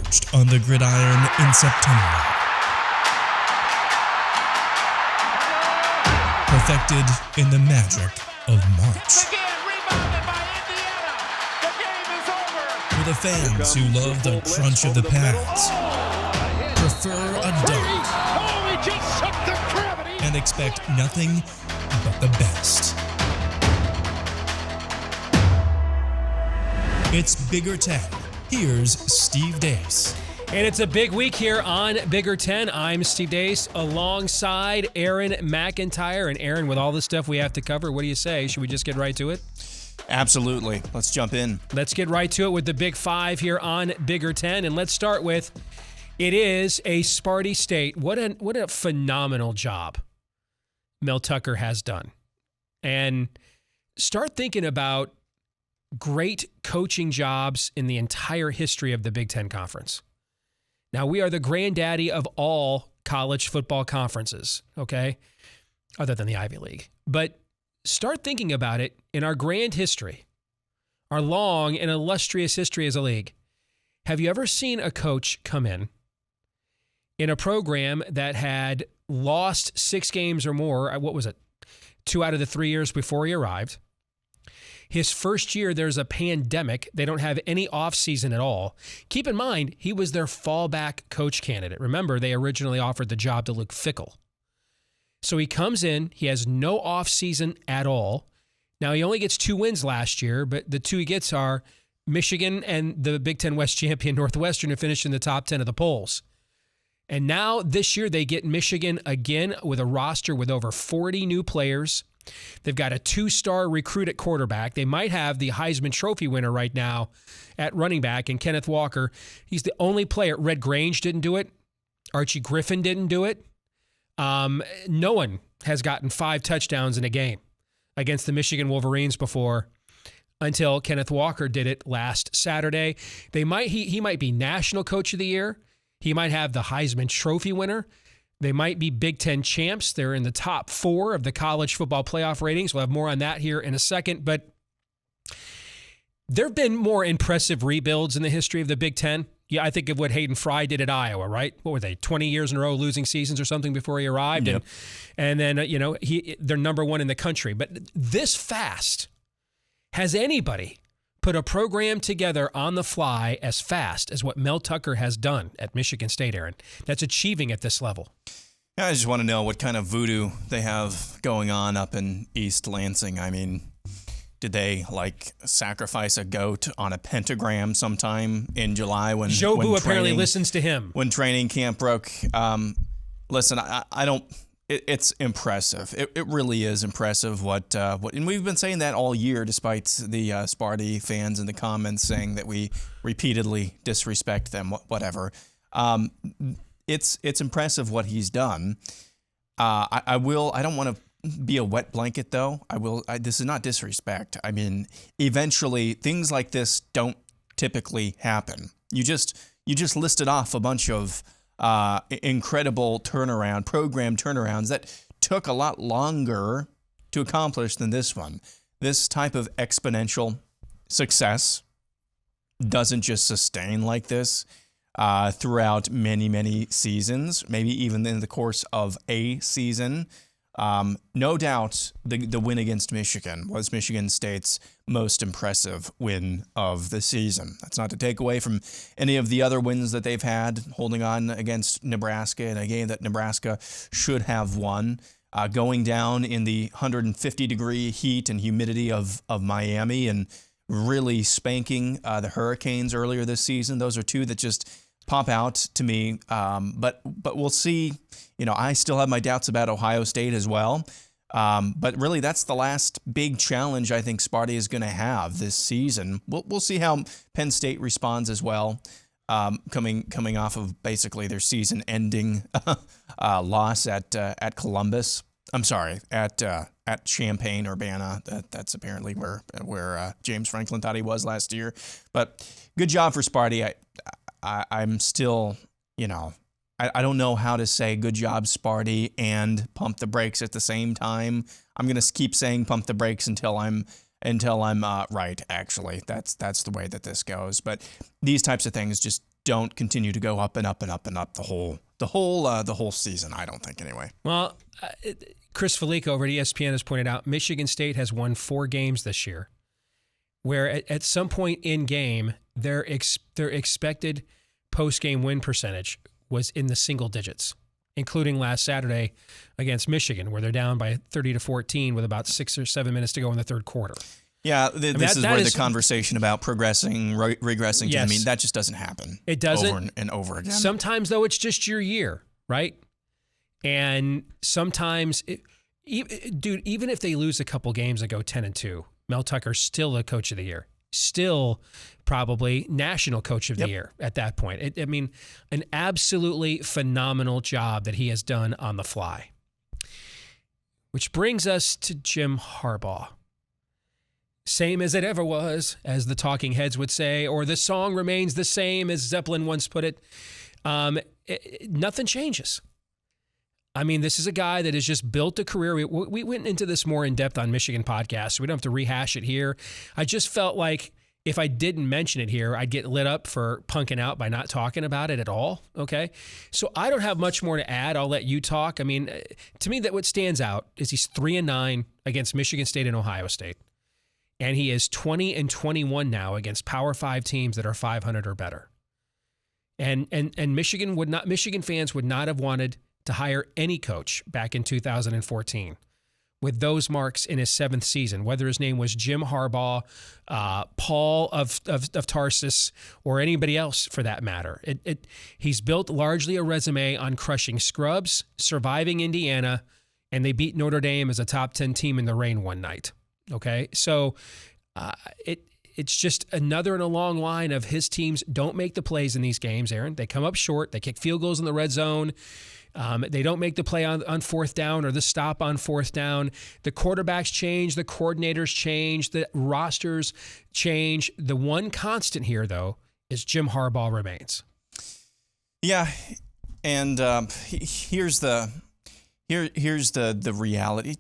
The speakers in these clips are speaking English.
forged on the gridiron in September. Perfected in the magic of March. For the fans who love the crunch of the pads, prefer a dunk, and expect nothing but the best. It's Bigger 10. Here's Steve Dace. And it's a big week here on Bigger 10. I'm Steve Dace alongside Aaron McIntyre. And Aaron, with all the stuff we have to cover, what do you say? Should we just get right to it? Absolutely. Let's jump in. Let's get right to it with the Big Five here on Bigger 10. And let's start with, it is a Sparty State. What a phenomenal job Mel Tucker has done. And start thinking about great coaching jobs in the entire history of the Big Ten Conference. Now, we are the granddaddy of all college football conferences, okay, other than the Ivy League. But start thinking about it in our grand history, our long and illustrious history as a league. Have you ever seen a coach come in a program that had lost 6 games or more, what was it, 2 out of the 3 years before he arrived? His first year, there's a pandemic. They don't have any offseason at all. Keep in mind, he was their fallback coach candidate. Remember, they originally offered the job to Luke Fickell. So he comes in. He has no offseason at all. Now, he only gets 2 wins last year, but the 2 he gets are Michigan and the Big Ten West champion Northwestern, who finished in the top 10 of the polls. And now this year, they get Michigan again with a roster with over 40 new players. They've got a 2-star recruit at quarterback. They might have the Heisman Trophy winner right now at running back, and Kenneth Walker. He's the only player. Red Grange didn't do it. Archie Griffin didn't do it. No one has gotten 5 touchdowns in a game against the Michigan Wolverines before until Kenneth Walker did it last Saturday. He might be National Coach of the Year. He might have the Heisman Trophy winner. They might be Big Ten champs. They're in the top 4 of the college football playoff ratings. We'll have more on that here in a second. But there have been more impressive rebuilds in the history of the Big Ten. Yeah, I think of what Hayden Fry did at Iowa, right? What were they, 20 years in a row losing seasons or something before he arrived? Yep. And then, they're number 1 in the country. But this fast, has anybody put a program together on the fly as fast as what Mel Tucker has done at Michigan State, Aaron? That's achieving at this level. Yeah, I just want to know what kind of voodoo they have going on up in East Lansing. I mean, did they sacrifice a goat on a pentagram sometime in July when Jobu apparently listens to him when training camp broke? Listen, I don't. It's impressive. It really is impressive what, and we've been saying that all year, despite the Sparty fans in the comments saying that we repeatedly disrespect them. Whatever. It's impressive what he's done. I don't want to be a wet blanket though. This is not disrespect. I mean, eventually things like this don't typically happen. You just listed off a bunch of incredible program turnarounds that took a lot longer to accomplish than this one. This type of exponential success doesn't just sustain like this throughout many, many seasons, maybe even in the course of a season. No doubt the win against Michigan was Michigan State's most impressive win of the season. That's not to take away from any of the other wins that they've had, holding on against Nebraska in a game that Nebraska should have won, going down in the 150-degree heat and humidity of Miami and really spanking the Hurricanes earlier this season. Those are 2 that just pop out to me, but we'll see. I still have my doubts about Ohio State as well, but really that's the last big challenge I think Sparty is going to have this season. We'll see how Penn State responds as well, coming off of basically their season-ending loss at Columbus. I'm sorry, at Champaign, Urbana. That's apparently where James Franklin thought he was last year. But good job for Sparty. I'm still, I don't know how to say good job, Sparty, and pump the brakes at the same time. I'm going to keep saying pump the brakes until I'm right, actually. That's the way that this goes. But these types of things just don't continue to go up and up and up and up the whole season. I don't think anyway. Well, Chris Felica over at ESPN has pointed out Michigan State has won 4 games this year, where at some point in game their expected post-game win percentage was in the single digits, including last Saturday against Michigan, where they're down by 30-14 with about 6 or 7 minutes to go in the third quarter. Yeah, this is where the conversation about progressing, regressing, yes. I mean, that just doesn't happen. It doesn't. Over and over again. Sometimes, though, it's just your year, right? And sometimes, even if they lose a couple games and go 10-2, Mel Tucker's still the coach of the year. Still probably national coach of the year at that point. I mean, an absolutely phenomenal job that he has done on the fly. Which brings us to Jim Harbaugh. Same as it ever was, as the Talking Heads would say, or the song remains the same, as Zeppelin once put it. Nothing changes. I mean, this is a guy that has just built a career. We went into this more in depth on Michigan podcast, so we don't have to rehash it here. I just felt like if I didn't mention it here, I'd get lit up for punking out by not talking about it at all, okay? So I don't have much more to add. I'll let you talk. I mean, to me, that what stands out is he's 3-9 against Michigan State and Ohio State. And he is 20-21 now against Power 5 teams that are 500 or better. And Michigan fans would not have wanted to hire any coach back in 2014 with those marks in his 7th season, whether his name was Jim Harbaugh, Paul of Tarsus, or anybody else for that matter. He's built largely a resume on crushing scrubs, surviving Indiana, and they beat Notre Dame as a top 10 team in the rain one night. Okay, so it's just another in a long line of his teams don't make the plays in these games, Aaron. They come up short. They kick field goals in the red zone. They don't make the play on 4th down or the stop on 4th down. The quarterbacks change. The coordinators change. The rosters change. The one constant here, though, is Jim Harbaugh remains. Yeah, and here's the reality.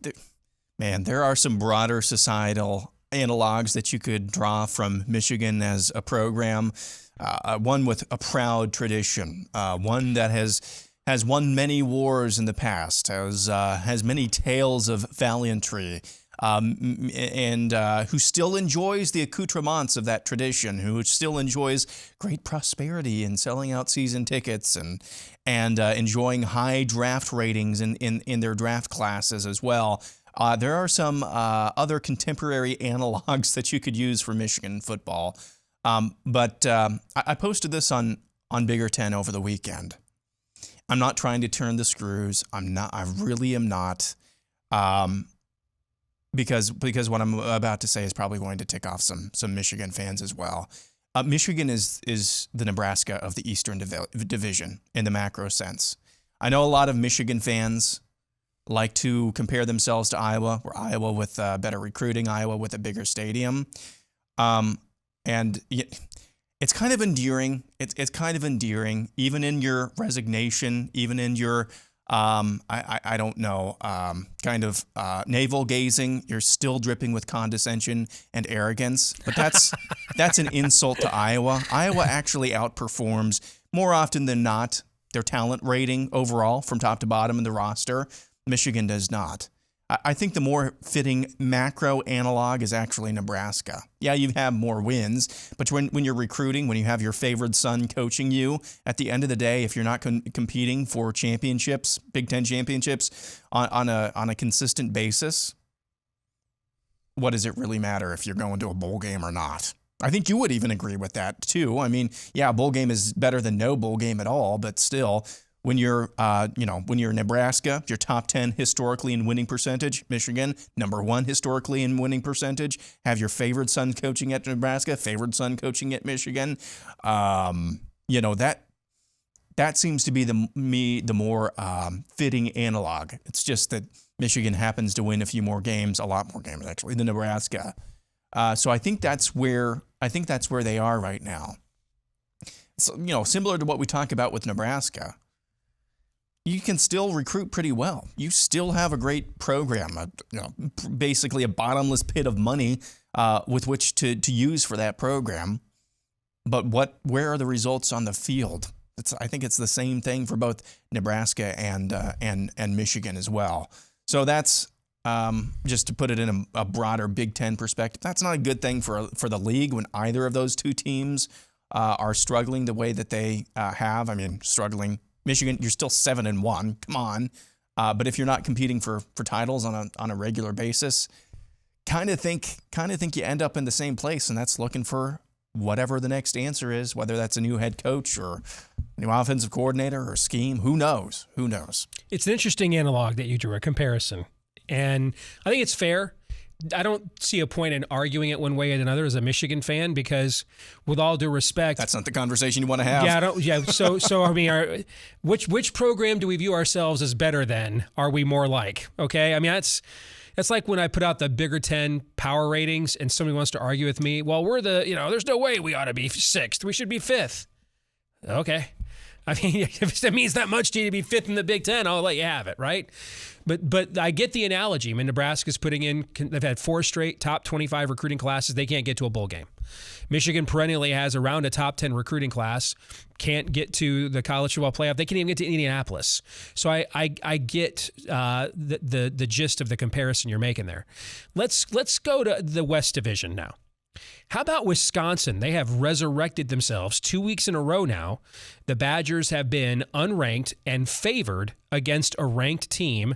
Man, there are some broader societal analogs that you could draw from Michigan as a program, one with a proud tradition, one that has won many wars in the past, has many tales of valiantry, and who still enjoys the accoutrements of that tradition, who still enjoys great prosperity in selling out season tickets and enjoying high draft ratings in their draft classes as well. There are some other contemporary analogs that you could use for Michigan football. But I posted this on Bigger Ten over the weekend. I'm not trying to turn the screws. I really am not. Because what I'm about to say is probably going to tick off some Michigan fans as well. Michigan is the Nebraska of the Eastern Division in the macro sense. I know a lot of Michigan fans like to compare themselves to Iowa, or Iowa with better recruiting, Iowa with a bigger stadium. And it's kind of endearing. It's kind of endearing, even in your resignation, even in your, I don't know, kind of navel gazing. You're still dripping with condescension and arrogance. But that's an insult to Iowa. Iowa actually outperforms more often than not their talent rating overall from top to bottom in the roster. Michigan does not. I think the more fitting macro analog is actually Nebraska. Yeah, you have more wins, but when you're recruiting, when you have your favored son coaching you, at the end of the day, if you're not competing for championships, Big Ten championships on a consistent basis, what does it really matter if you're going to a bowl game or not? I think you would even agree with that too. I mean, yeah, a bowl game is better than no bowl game at all, but still. When you're, when you're Nebraska, you're top 10 historically in winning percentage. Michigan, number 1 historically in winning percentage. Have your favored son coaching at Nebraska, favored son coaching at Michigan. That seems to be the more fitting analog. It's just that Michigan happens to win a lot more games actually than Nebraska. So I think that's where they are right now. So, similar to what we talk about with Nebraska. You can still recruit pretty well. You still have a great program, basically a bottomless pit of money with which to use for that program. But where are the results on the field? I think it's the same thing for both Nebraska and Michigan as well. So that's just to put it in a broader Big Ten perspective. That's not a good thing for the league when either of those two teams are struggling the way that they have. I mean, struggling. Michigan, you're still 7-1. Come on. But if you're not competing for titles on a regular basis, kind of think you end up in the same place, and that's looking for whatever the next answer is, whether that's a new head coach or a new offensive coordinator or scheme. Who knows? Who knows? It's an interesting analog that you drew, a comparison. And I think it's fair. I don't see a point in arguing it one way or another as a Michigan fan, because with all due respect, that's not the conversation you want to have. Yeah, So I mean, which program do we view ourselves as better than? Are we more like? Okay, I mean that's like when I put out the Bigger Ten power ratings and somebody wants to argue with me. Well, we're there's no way we ought to be 6th. We should be 5th. Okay. I mean, if it means that much to you to be 5th in the Big Ten, I'll let you have it, right? But I get the analogy. I mean, Nebraska's they've had 4 straight top 25 recruiting classes. They can't get to a bowl game. Michigan perennially has around a top 10 recruiting class, can't get to the college football playoff. They can't even get to Indianapolis. So I get the gist of the comparison you're making there. Let's go to the West Division now. How about Wisconsin? They have resurrected themselves 2 weeks in a row now. The Badgers have been unranked and favored against a ranked team,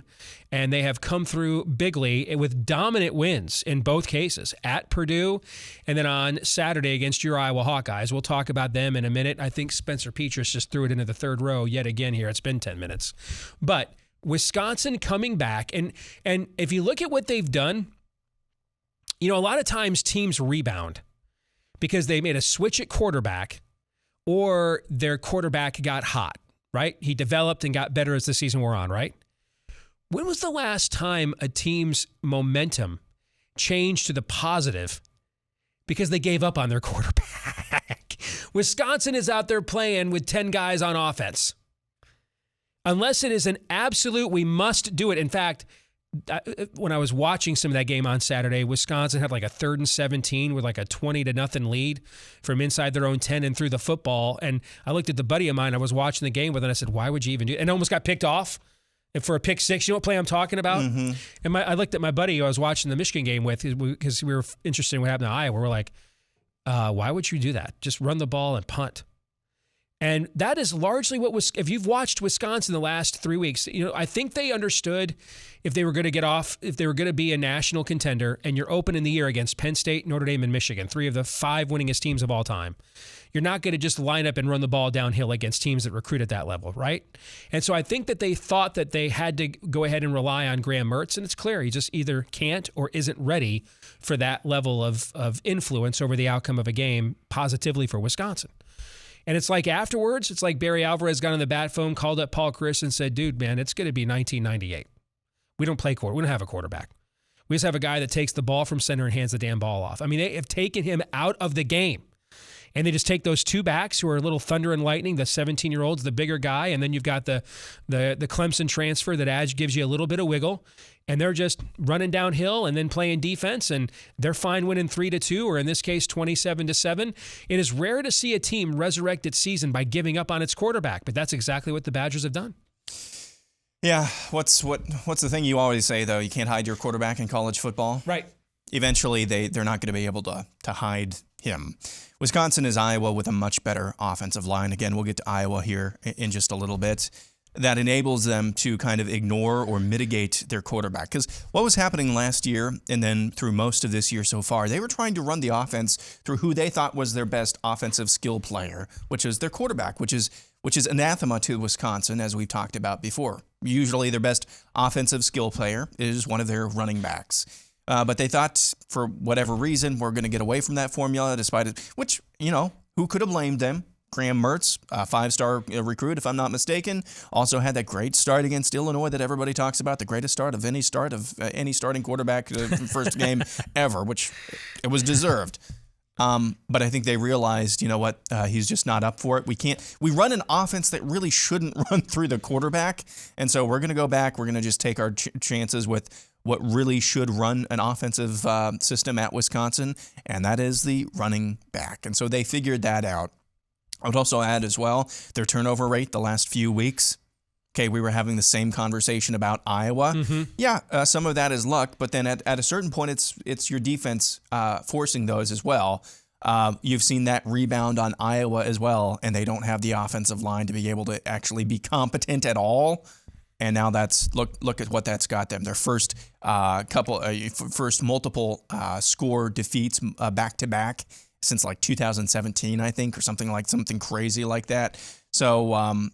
and they have come through bigly with dominant wins in both cases, at Purdue and then on Saturday against your Iowa Hawkeyes. We'll talk about them in a minute. I think Spencer Petras just threw it into the third row yet again here. It's been 10 minutes. But Wisconsin coming back, and if you look at what they've done, a lot of times teams rebound because they made a switch at quarterback or their quarterback got hot, right? He developed and got better as the season wore on, right? When was the last time a team's momentum changed to the positive because they gave up on their quarterback? Wisconsin is out there playing with 10 guys on offense. Unless it is an absolute, we must do it. In fact, when I was watching some of that game on Saturday, Wisconsin had like a 3rd and 17 with like a 20-0 lead from inside their own 10 and threw the football. And I looked at the buddy of mine I was watching the game with, and I said, why would you even do it? And almost got picked off for a pick 6. You know what play I'm talking about? Mm-hmm. And I looked at my buddy who I was watching the Michigan game with because we were interested in what happened to Iowa. We're like, why would you do that? Just run the ball and punt. And that is largely what was, if you've watched Wisconsin the last 3 weeks, I think they understood if they were going to get off, if they were going to be a national contender, and you're opening the year against Penn State, Notre Dame, and Michigan, 3 of the 5 winningest teams of all time. You're not going to just line up and run the ball downhill against teams that recruit at that level, right? And so I think that they thought that they had to go ahead and rely on Graham Mertz, and it's clear he just either can't or isn't ready for that level of influence over the outcome of a game positively for Wisconsin. And it's like afterwards, it's like Barry Alvarez got on the bat phone, called up Paul Chris and said, dude, man, it's going to be 1998. We don't play quarter. We don't have a quarterback. We just have a guy that takes the ball from center and hands the damn ball off. I mean, they have taken him out of the game. And they just take those 2 backs who are a little thunder and lightning, the 17-year-olds, the bigger guy, and then you've got the Clemson transfer that gives you a little bit of wiggle, and they're just running downhill and then playing defense, and they're fine winning 3-2, or in this case 27-7. It is rare to see a team resurrect its season by giving up on its quarterback, but that's exactly what the Badgers have done. Yeah, what's the thing you always say though? You can't hide your quarterback in college football. Right. Eventually, they're not going to be able to hide him. Wisconsin is Iowa with a much better offensive line. Again, we'll get to Iowa here in just a little bit. That enables them to kind of ignore or mitigate their quarterback. Because what was happening last year and then through most of this year so far, they were trying to run the offense through who they thought was their best offensive skill player, which is their quarterback, which is anathema to Wisconsin, as we've talked about before. Usually their best offensive skill player is one of their running backs. But they thought, for whatever reason, we're going to get away from that formula, despite it, which, who could have blamed them? Graham Mertz, a 5-star recruit, if I'm not mistaken, also had that great start against Illinois that everybody talks about, the greatest start of any starting quarterback first game ever, which it was deserved. But I think they realized, he's just not up for it. We run an offense that really shouldn't run through the quarterback. And so we're going to go back. We're going to just take our chances with what really should run an offensive system at Wisconsin, and that is the running back. And so they figured that out. I would also add as well, their turnover rate the last few weeks. Okay, we were having the same conversation about Iowa. Mm-hmm. Yeah, some of that is luck, but then at a certain point, it's your defense forcing those as well. You've seen that rebound on Iowa as well, and they don't have the offensive line to be able to actually be competent at all. And now look at what that's got them. Their first first multiple score defeats back to back since like 2017, I think, or something crazy like that. So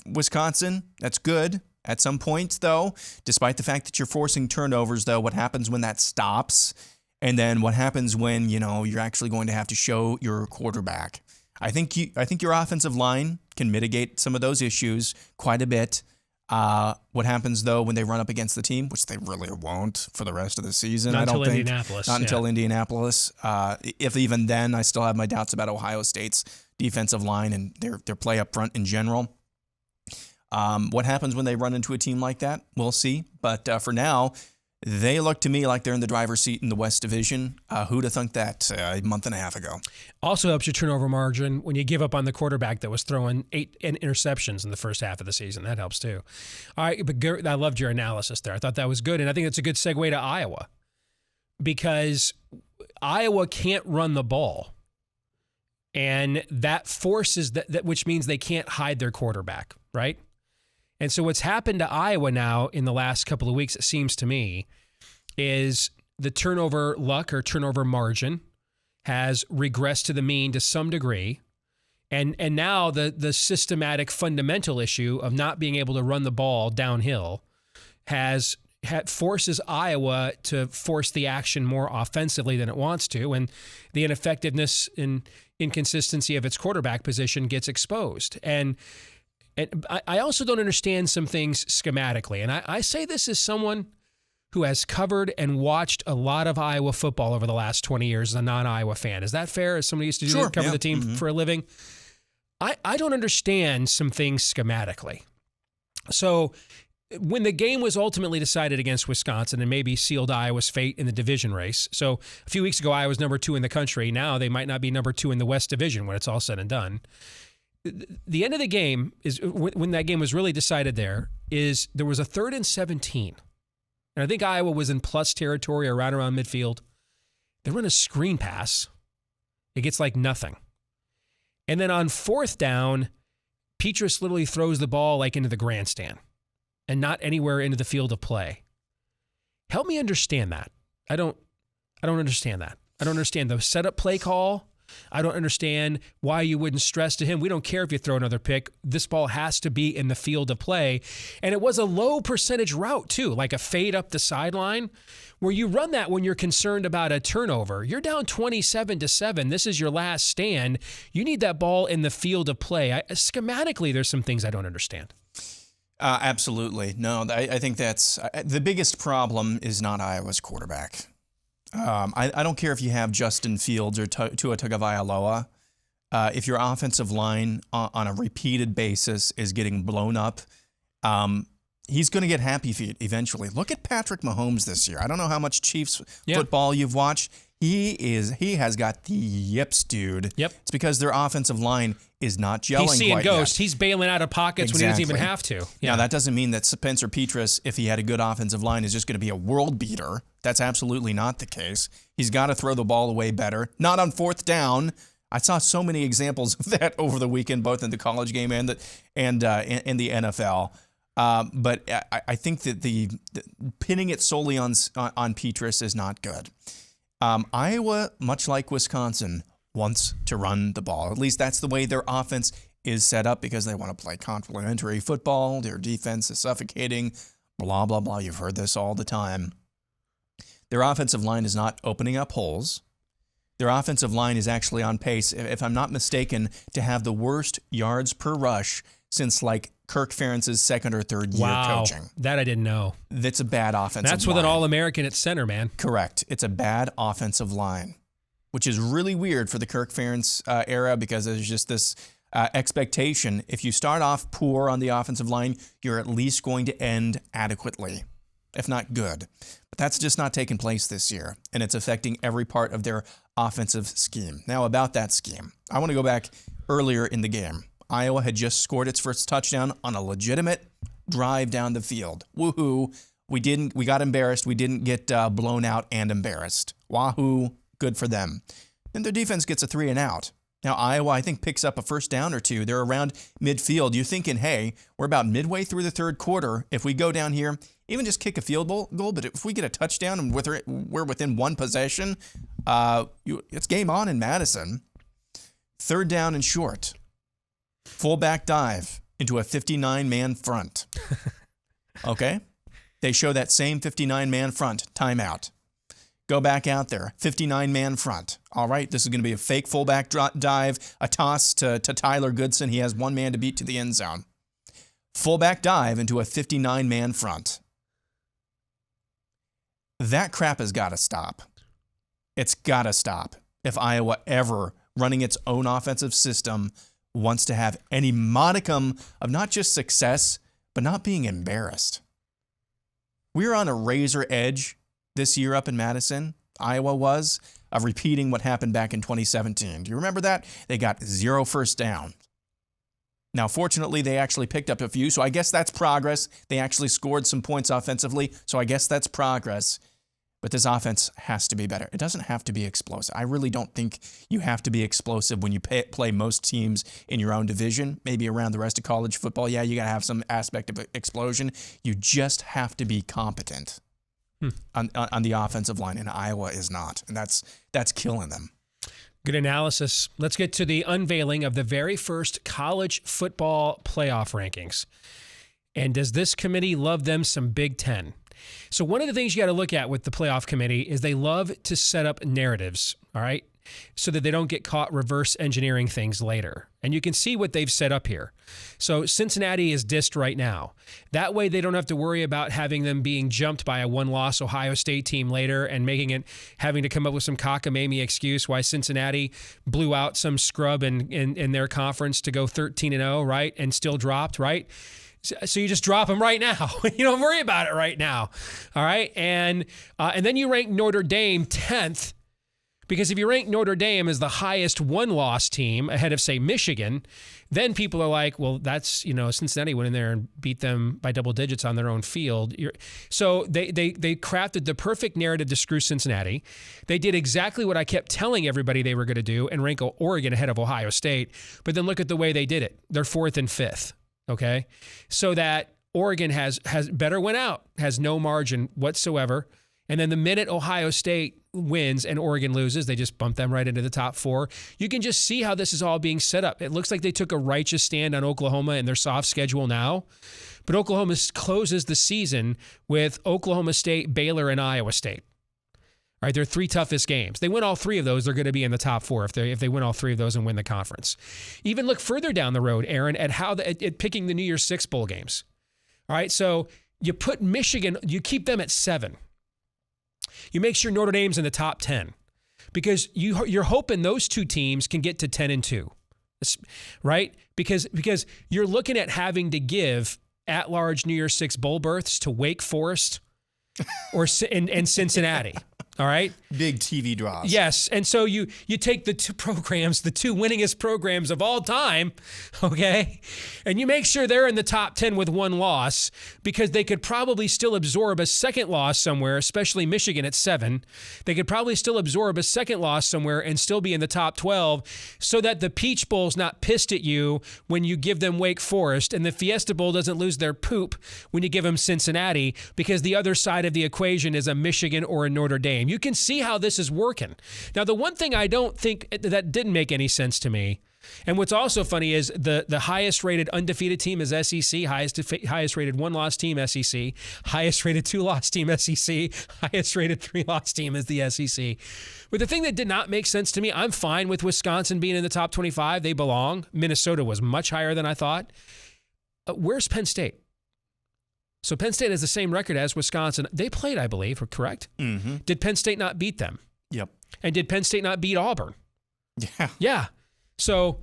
Wisconsin, that's good. At some point, though, despite the fact that you're forcing turnovers, though, what happens when that stops? And then what happens when, you're actually going to have to show your quarterback? I think your offensive line can mitigate some of those issues quite a bit. What happens, though, when they run up against the team, which they really won't for the rest of the season, Not I don't until think. Indianapolis. Not until Indianapolis. If even then, I still have my doubts about Ohio State's defensive line and their play up front in general. What happens when they run into a team like that? We'll see. But for now, they look to me like they're in the driver's seat in the West Division. Who'd have thunk that a month and a half ago? Also helps your turnover margin when you give up on the quarterback that was throwing 8 interceptions in the first half of the season. That helps too. All right, but I loved your analysis there. I thought that was good, and I think it's a good segue to Iowa because Iowa can't run the ball, and that forces that which means they can't hide their quarterback, right? And so what's happened to Iowa now in the last couple of weeks, it seems to me, is the turnover luck or turnover margin has regressed to the mean to some degree. And now the systematic fundamental issue of not being able to run the ball downhill forces Iowa to force the action more offensively than it wants to. And the ineffectiveness and inconsistency of its quarterback position gets exposed. And I also don't understand some things schematically. And I say this as someone who has covered and watched a lot of Iowa football over the last 20 years as a non-Iowa fan. Is that fair? As somebody used to cover the team for a living? I don't understand some things schematically. So when the game was ultimately decided against Wisconsin and maybe sealed Iowa's fate in the division race. So a few weeks ago, Iowa was number 2 in the country. Now they might not be number 2 in the West Division when it's all said and done. The end of the game is when that game was really decided there was a 3rd and 17. And I think Iowa was in plus territory or right around midfield. They run a screen pass. It gets like nothing. And then on 4th down, Petrus literally throws the ball like into the grandstand and not anywhere into the field of play. Help me understand that. I don't understand that. I don't understand the setup play call. I don't understand why you wouldn't stress to him, we don't care if you throw another pick. This ball has to be in the field of play. And it was a low percentage route too, like a fade up the sideline, where you run that when you're concerned about a turnover. You're down 27-7. This is your last stand. You need that ball in the field of play. Schematically, there's some things I don't understand. Absolutely. No, I think that's the biggest problem is not Iowa's quarterback. I don't care if you have Justin Fields or Tua Tagovailoa. If your offensive line on a repeated basis is getting blown up, he's going to get happy feet eventually. Look at Patrick Mahomes this year. I don't know how much Chiefs football you've watched. He has got the yips, dude. Yep. It's because their offensive line is not gelling He's seeing quite ghosts. yet. He's bailing out of pockets when he doesn't even have to. Yeah. Now, that doesn't mean that Spencer Petras, if he had a good offensive line, is just going to be a world beater. That's absolutely not the case. He's got to throw the ball away better. Not on 4th down. I saw so many examples of that over the weekend, both in the college game and the NFL. But I think that the pinning it solely on Petras is not good. Iowa, much like Wisconsin, wants to run the ball. At least that's the way their offense is set up because they want to play complementary football. Their defense is suffocating, blah, blah, blah. You've heard this all the time. Their offensive line is not opening up holes. Their offensive line is actually on pace, if I'm not mistaken, to have the worst yards per rush since like Kirk Ferentz's 2nd or 3rd year coaching. That I didn't know. That's a bad offensive line. That's with an All-American at center, man. Correct. It's a bad offensive line, which is really weird for the Kirk Ferentz era because there's just this expectation. If you start off poor on the offensive line, you're at least going to end adequately. if not good. But that's just not taking place this year, and it's affecting every part of their offensive scheme. Now, about that scheme, I want to go back earlier in the game. Iowa had just scored its first touchdown on a legitimate drive down the field. Woohoo. We got embarrassed. We didn't get blown out and embarrassed. Wahoo. Good for them. Then their defense gets a 3-and-out. Now, Iowa, I think, picks up a first down or two. They're around midfield. You're thinking, hey, we're about midway through the third quarter. If we go down here, even just kick a field goal, but if we get a touchdown and we're within one possession, it's game on in Madison. Third down and short. Fullback dive into a 59-man front. Okay? They show that same 59-man front. Timeout. Go back out there. 59-man front. All right, this is going to be a fake fullback dive, a toss to Tyler Goodson. He has one man to beat to the end zone. Fullback dive into a 59-man front. That crap has got to stop. It's got to stop if Iowa ever, running its own offensive system, wants to have any modicum of not just success, but not being embarrassed. We're on a razor edge this year up in Madison, Iowa was, of repeating what happened back in 2017. Do you remember that? They got 0 first down. Now, fortunately, they actually picked up a few, so I guess that's progress. They actually scored some points offensively, so I guess that's progress. But this offense has to be better. It doesn't have to be explosive. I really don't think you have to be explosive when you play most teams in your own division, maybe around the rest of college football. Yeah, you got to have some aspect of explosion. You just have to be competent on the offensive line, and Iowa is not, and that's killing them. Good analysis. Let's get to the unveiling of the very first college football playoff rankings. And does this committee love them some Big Ten? So one of the things you got to look at with the playoff committee is they love to set up narratives, all right, so that they don't get caught reverse engineering things later. And you can see what they've set up here. So Cincinnati is dissed right now. That way they don't have to worry about having them being jumped by a one-loss Ohio State team later and having to come up with some cockamamie excuse why Cincinnati blew out some scrub in their conference to go 13-0, right, and still dropped, right? So you just drop them right now. You don't worry about it right now. All right. And then you rank Notre Dame 10th, because if you rank Notre Dame as the highest one-loss team ahead of, say, Michigan, then people are like, well, that's, Cincinnati went in there and beat them by double digits on their own field. So they crafted the perfect narrative to screw Cincinnati. They did exactly what I kept telling everybody they were going to do and rank Oregon ahead of Ohio State. But then look at the way they did it. They're 4th and 5th. Okay, so that Oregon has better went out, has no margin whatsoever. And then the minute Ohio State wins and Oregon loses, they just bump them right into the top 4. You can just see how this is all being set up. It looks like they took a righteous stand on Oklahoma and their soft schedule now. But Oklahoma closes the season with Oklahoma State, Baylor, and Iowa State. All right, their 3 toughest games. They win all 3 of those, they're going to be in the top 4 if they win all 3 of those and win the conference. Even look further down the road, Aaron, at how at picking the New Year's 6 bowl games. All right, so you put Michigan, you keep them at 7. You make sure Notre Dame's in the top 10 because you're hoping those 2 teams can get to 10-2, right? Because you're looking at having to give at-large New Year's 6 bowl berths to Wake Forest and Cincinnati. All right. Big TV draws. Yes. And so you take the 2 programs, the 2 winningest programs of all time, okay, and you make sure they're in the top 10 with 1 loss because they could probably still absorb a second loss somewhere, especially Michigan at 7. They could probably still absorb a second loss somewhere and still be in the top 12 so that the Peach Bowl's not pissed at you when you give them Wake Forest and the Fiesta Bowl doesn't lose their poop when you give them Cincinnati because the other side of the equation is a Michigan or a Notre Dame. You can see how this is working. Now, the one thing I don't think that didn't make any sense to me, and what's also funny is the highest rated undefeated team is SEC, highest rated 1-loss team SEC, highest rated 2-loss team SEC, highest rated 3-loss team is the SEC. But the thing that did not make sense to me, I'm fine with Wisconsin being in the top 25. They belong. Minnesota was much higher than I thought. Where's Penn State? So Penn State has the same record as Wisconsin. They played, I believe, correct? Mm-hmm. Did Penn State not beat them? Yep. And did Penn State not beat Auburn? Yeah. Yeah. So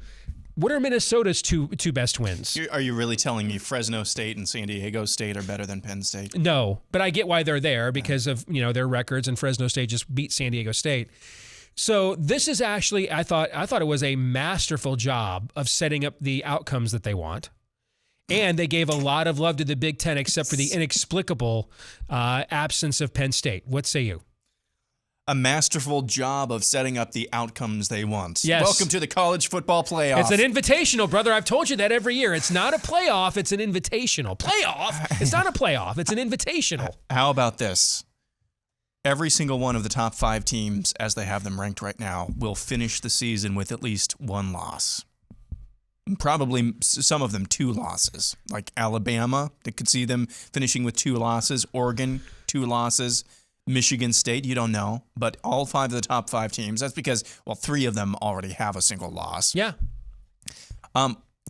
What are Minnesota's two best wins? Are you really telling me Fresno State and San Diego State are better than Penn State? No, but I get why they're there because of their records, and Fresno State just beat San Diego State. So this is actually, I thought it was a masterful job of setting up the outcomes that they want. And they gave a lot of love to the Big Ten, except for the inexplicable absence of Penn State. What say you? A masterful job of setting up the outcomes they want. Yes. Welcome to the college football playoff. It's an invitational, brother. I've told you that every year. It's not a playoff. It's an invitational. Playoff? It's not a playoff. It's an invitational. How about this? Every single one of the top 5 teams, as they have them ranked right now, will finish the season with at least one loss. Probably some of them 2 losses. Like Alabama, they could see them finishing with 2 losses. Oregon, 2 losses. Michigan State, you don't know, but all 5 of the top 5 teams. That's because, 3 of them already have a single loss. Yeah.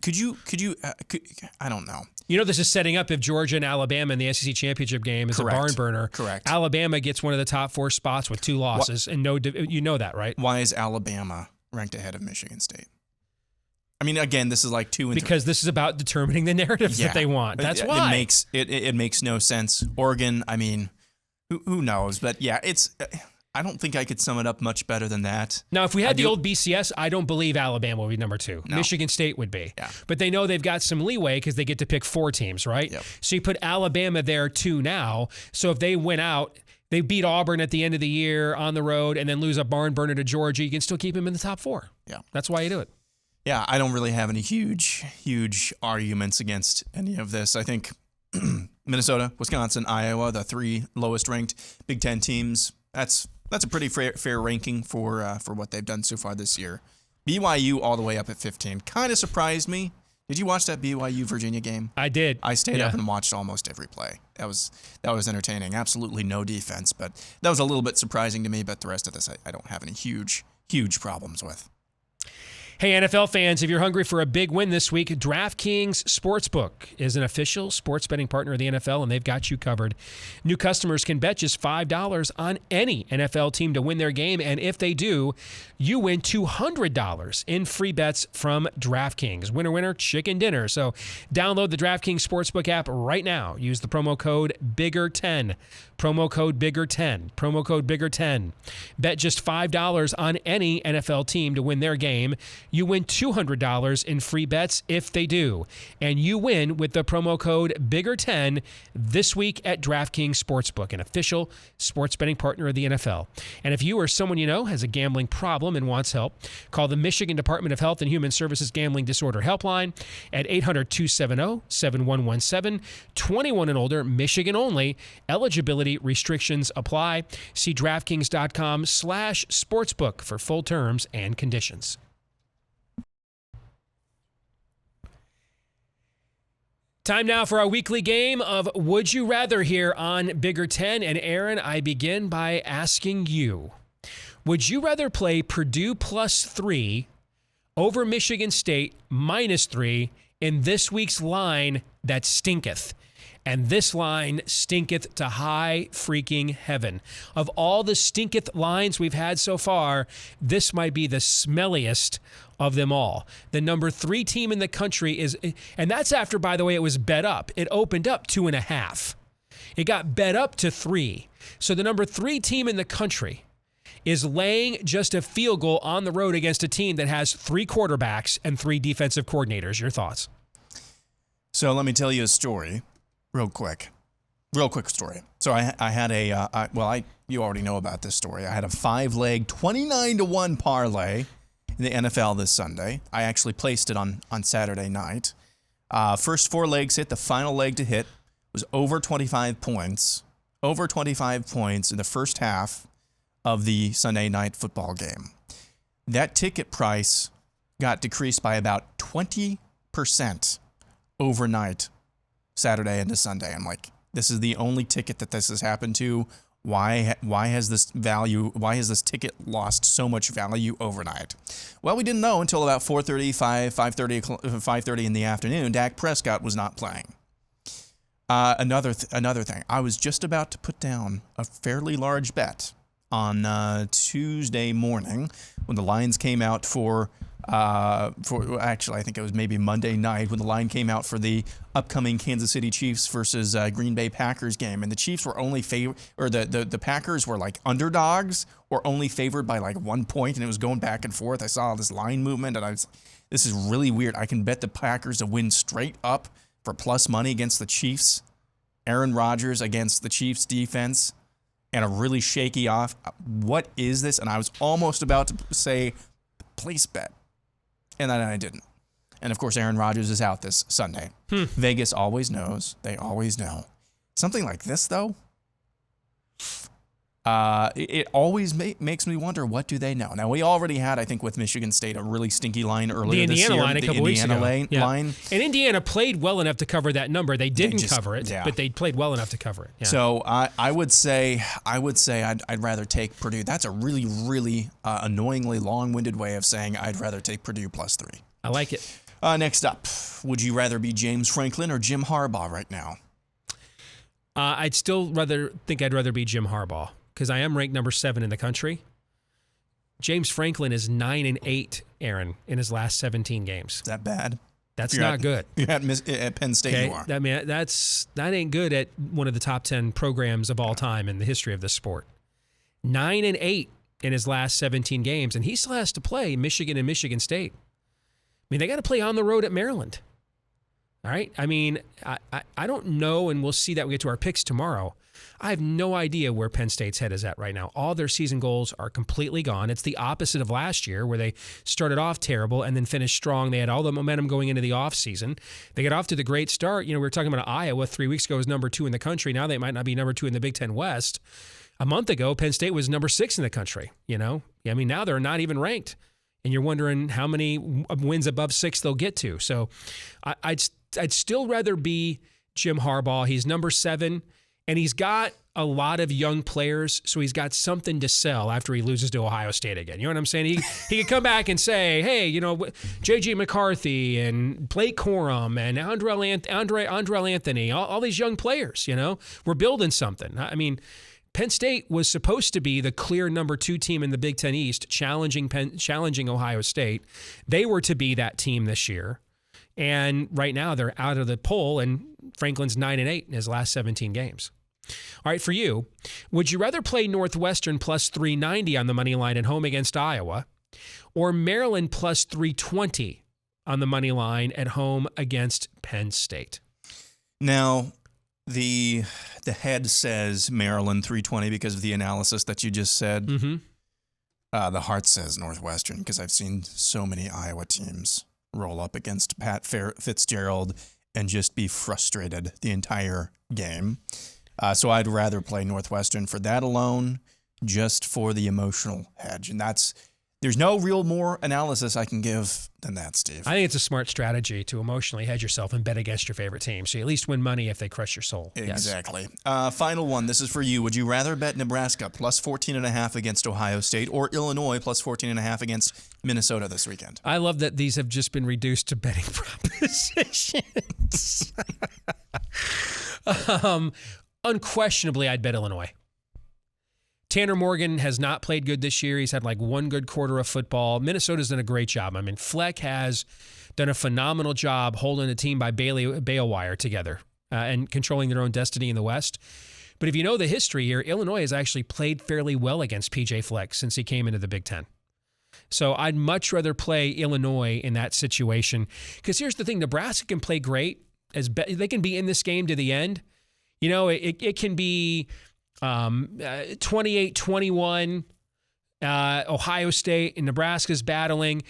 Could you? I don't know. This is setting up if Georgia and Alabama in the SEC championship game is a barn burner. Correct. Alabama gets one of the top 4 spots with 2 losses, and you know that, right? Why is Alabama ranked ahead of Michigan State? I mean, again, this is like 2 and 3. Because this is about determining the narratives that they want. That's why. It makes no sense. Oregon, I mean, who knows? But yeah, I don't think I could sum it up much better than that. Now, if we had the old BCS, I don't believe Alabama would be number 2. No. Michigan State would be. Yeah. But they know they've got some leeway because they get to pick 4 teams, right? Yep. So you put Alabama there too now. So if they win out, they beat Auburn at the end of the year on the road and then lose a barn burner to Georgia, you can still keep them in the top 4. Yeah. That's why you do it. Yeah, I don't really have any huge arguments against any of this. I think Minnesota, Wisconsin, Iowa, the 3 lowest ranked Big Ten teams. That's a pretty fair ranking for what they've done so far this year. BYU all the way up at 15 kind of surprised me. Did you watch that BYU Virginia game? I did. I stayed up and watched almost every play. That was entertaining. Absolutely no defense, but that was a little bit surprising to me. But the rest of this, I don't have any huge problems with. Hey, NFL fans, if you're hungry for a big win this week, DraftKings Sportsbook is an official sports betting partner of the NFL, and they've got you covered. New customers can bet just $5 on any NFL team to win their game, and if they do, you win $200 in free bets from DraftKings. Winner, winner, chicken dinner. So download the DraftKings Sportsbook app right now. Use the promo code BIGGER10. Promo code BIGGER10. Promo code BIGGER10. Bet just $5 on any NFL team to win their game. You win $200 in free bets if they do. And you win with the promo code BIGGER10 this week at DraftKings Sportsbook, an official sports betting partner of the NFL. And if you or someone you know has a gambling problem and wants help, call the Michigan Department of Health and Human Services Gambling Disorder Helpline at 800-270-7117. 21 and older, Michigan only. Eligibility restrictions apply. See DraftKings.com/sportsbook for full terms and conditions. Time now for our weekly game of Would You Rather here on Bigger 10. And Aaron, I begin by asking you, would you rather play Purdue +3 over Michigan State -3 in this week's line that stinketh? And this line stinketh to high freaking heaven. Of all the stinketh lines we've had so far, this might be the smelliest of them all. The number 3 team in the country is, and that's after, by the way, it was bet up. It opened up 2.5. It got bet up to 3. So the number 3 team in the country is laying just a field goal on the road against a team that has 3 quarterbacks and 3 defensive coordinators. Your thoughts? So let me tell you a story. Real quick story. So I had you already know about this story. I had a 5-leg 29-1 parlay in the NFL this Sunday. I actually placed it on Saturday night. First 4 legs hit. The final leg to hit was over 25 points. Over 25 points in the first half of the Sunday night football game. That ticket price got decreased by about 20% overnight, Saturday into Sunday. I'm like, this is the only ticket that this has happened to. Why has this ticket lost so much value overnight? Well, we didn't know until about 5:30 in the afternoon. Dak Prescott was not playing. Another thing, I was just about to put down a fairly large bet on Tuesday morning when the lines came out for actually I think it was maybe Monday night when the line came out for the upcoming Kansas City Chiefs versus Green Bay Packers game, and the Chiefs were only the Packers were like underdogs or only favored by like 1 point, and it was going back and forth. I saw this line movement, and this is really weird. I can bet the Packers to win straight up for plus money against the Chiefs. Aaron Rodgers against the Chiefs defense and a really shaky off. What is this? And I was almost about to say place bet, and then I didn't. And of course, Aaron Rodgers is out this Sunday. Vegas always knows. They always know. Something like this, though, it always makes me wonder, what do they know? Now, we already had, I think, with Michigan State, a really stinky line earlier this year. The Indiana line a couple weeks ago. Line. And Indiana played well enough to cover that number. They didn't cover it, but they played well enough to cover it. Yeah. So I would say I'd rather take Purdue. That's a really, really annoyingly long-winded way of saying I'd rather take Purdue plus 3. I like it. Next up, would you rather be James Franklin or Jim Harbaugh right now? I'd still think I'd rather be Jim Harbaugh, because I am ranked number 7 in the country. James Franklin is 9-8, Aaron, in his last 17 games. Is that bad? That's not good. You're at Penn State. Okay? You are. I mean, that ain't good at one of the top 10 programs of all time in the history of this sport. 9-8 in his last 17 games, and he still has to play Michigan and Michigan State. I mean, they got to play on the road at Maryland. All right? I mean, I don't know, and we'll see that when we get to our picks tomorrow. I have no idea where Penn State's head is at right now. All their season goals are completely gone. It's the opposite of last year, where they started off terrible and then finished strong. They had all the momentum going into the offseason. They got off to the great start. You know, we were talking about Iowa 3 weeks ago as number 2 in the country. Now they might not be number 2 in the Big Ten West. A month ago, Penn State was number 6 in the country. You know, I mean, now they're not even ranked. And you're wondering how many wins above 6 they'll get to. So I'd still rather be Jim Harbaugh. He's number 7. And he's got a lot of young players, so he's got something to sell after he loses to Ohio State again. You know what I'm saying? He could come back and say, hey, you know, J.J. McCarthy and Blake Corum and Andrell Anthony, all these young players, you know, we're building something. I mean, Penn State was supposed to be the clear number 2 team in the Big Ten East, challenging Ohio State. They were to be that team this year. And right now they're out of the poll, and Franklin's 9-8 in his last 17 games. All right, for you, would you rather play Northwestern plus 390 on the money line at home against Iowa, or Maryland plus 320 on the money line at home against Penn State? Now, the head says Maryland 320 because of the analysis that you just said. Mm-hmm. The heart says Northwestern because I've seen so many Iowa teams roll up against Pat Fitzgerald and just be frustrated the entire game. So I'd rather play Northwestern for that alone, just for the emotional hedge. And there's no real more analysis I can give than that, Steve. I think it's a smart strategy to emotionally hedge yourself and bet against your favorite team. So you at least win money if they crush your soul. Exactly. Yes. Final one. This is for you. Would you rather bet Nebraska plus 14.5 against Ohio State or Illinois plus 14.5 against Minnesota this weekend? I love that these have just been reduced to betting propositions. Unquestionably, I'd bet Illinois. Tanner Morgan has not played good this year. He's had like one good quarter of football. Minnesota's done a great job. I mean, Fleck has done a phenomenal job holding the team by bail wire together and controlling their own destiny in the West. But if you know the history here, Illinois has actually played fairly well against P.J. Fleck since he came into the Big Ten. So I'd much rather play Illinois in that situation. Because here's the thing, Nebraska can play great. They can be in this game to the end. You know, it can be 28-21, Ohio State and Nebraska's battling.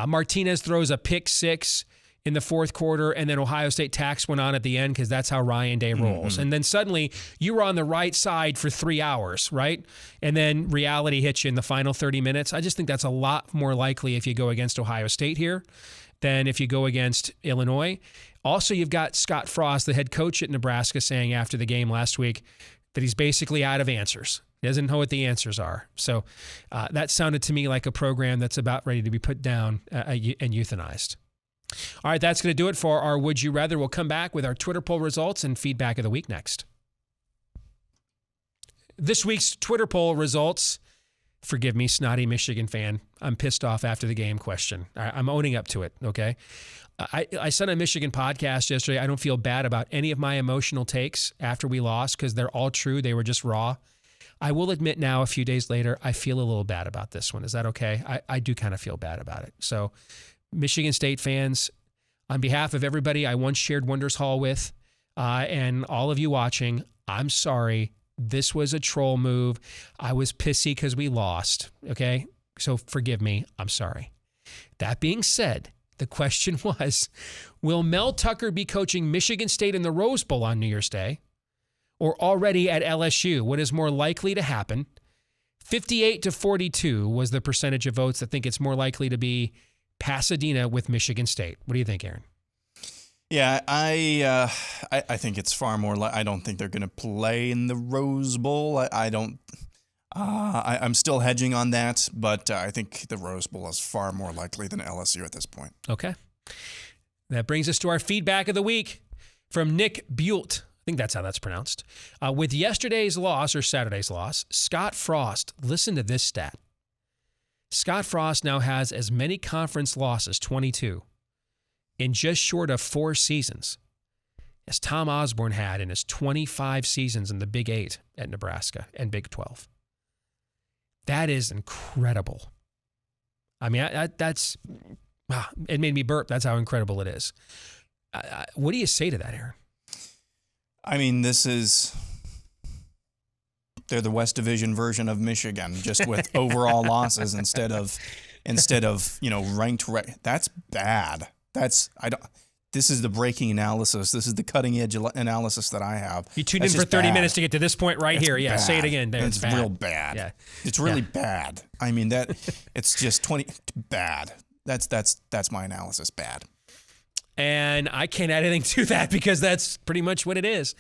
Martinez throws a pick 6 in the fourth quarter, and then Ohio State tacks one on at the end because that's how Ryan Day rolls. Mm-hmm. And then suddenly you were on the right side for 3 hours, right? And then reality hits you in the final 30 minutes. I just think that's a lot more likely if you go against Ohio State here than if you go against Illinois. Also, you've got Scott Frost, the head coach at Nebraska, saying after the game last week that he's basically out of answers. He doesn't know what the answers are. So that sounded to me like a program that's about ready to be put down and euthanized. All right, that's going to do it for our Would You Rather. We'll come back with our Twitter poll results and feedback of the week next. this week's Twitter poll results. Forgive me, snotty Michigan fan. I'm pissed off after the game question. I'm owning up to it, okay? I said on a Michigan podcast yesterday, I don't feel bad about any of my emotional takes after we lost because they're all true. They were just raw. I will admit now, a few days later, I feel a little bad about this one. Is that okay? I do kind of feel bad about it. So, Michigan State fans, on behalf of everybody I once shared Wonders Hall with and all of you watching, I'm sorry. This was a troll move. I was pissy because we lost, okay? So forgive me. I'm sorry. That being said, the question was, will Mel Tucker be coaching Michigan State in the Rose Bowl on New Year's Day or already at LSU? What is more likely to happen? 58-42 was the percentage of votes that think it's more likely to be Pasadena with Michigan State. What do you think, Aaron? Yeah, I think it's far more. I don't think they're going to play in the Rose Bowl. I'm still hedging on that, but I think the Rose Bowl is far more likely than LSU at this point. Okay, that brings us to our feedback of the week from Nick Bult. I think that's how that's pronounced. With yesterday's loss or Saturday's loss, Scott Frost. Listen to this stat. Scott Frost now has as many conference losses, 22. In just short of 4 seasons, as Tom Osborne had in his 25 seasons in the Big 8 at Nebraska and Big 12. That is incredible. I mean, it made me burp. That's how incredible it is. What do you say to that, Aaron? I mean, they're the West Division version of Michigan, just with overall losses instead of ranked. That's bad. This is the breaking analysis. This is the cutting edge analysis that I have. You tuned in for 30 minutes to get to this point right here. Yeah, bad. say it again. It's bad. real bad. Yeah. It's really bad. I mean, it's just bad. That's my analysis. Bad. And I can't add anything to that because that's pretty much what it is.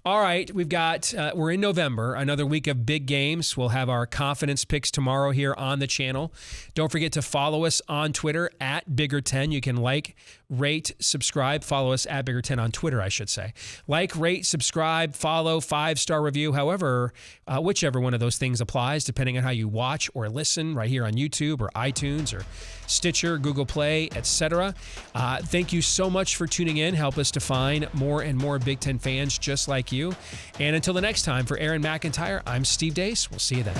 All right, we're in November, another week of big games. We'll have our confidence picks tomorrow here on the channel. Don't forget to follow us on Twitter at Bigger10. You can like, rate, subscribe. Follow us at Bigger10 on Twitter, I should say. Like, rate, subscribe, follow, 5-star review, however, whichever one of those things applies, depending on how you watch or listen right here on YouTube or iTunes or Stitcher, Google Play, etc. Thank you so much for tuning in. Help us to find more and more Big Ten fans just like you. And until the next time, for Aaron McIntyre, I'm Steve Dace. We'll see you then.